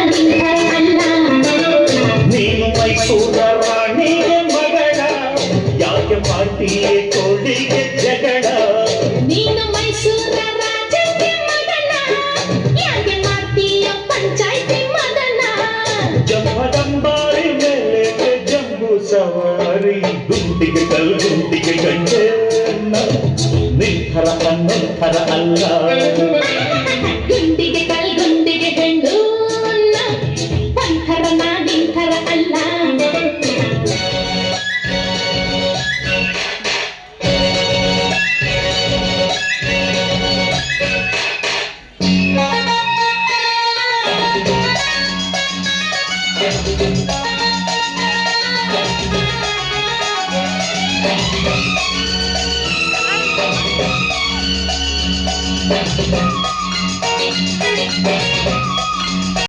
ನಿಂತರ ಅಲ್ಲ ನೀನು ಮೈಸೂರ ರಾಣಿಗೆ ಮಗಳ ಯಾಕೆ ಮಾಡ್ತೀಯ ಕೋಳಿಗೆ ಜಗಳ ನೀನು ಮೈಸೂರ ರಾಜಕ್ಕೆ ಮಗನ ಯಾಕೆ ಮಾಡ್ತೀಯ ಪಂಚಾಯ್ತಿ ಮಗನ ಜಂಬದಂಬಾರಿ ಮೇಲೆ ಜಂಬೂ ಸವಾರಿ ಗುಂಡಿಗೆ ಗುಂಡಿಗೆ ಗಂಟೆ ನಿಂತರ ಅಲ್ಲ ಗುಂಡಿಗೆ ಗುಂಡಿಗೆ ಗಂಡು ಪಂಥರ ನಿಂತರ ಅಲ್ಲ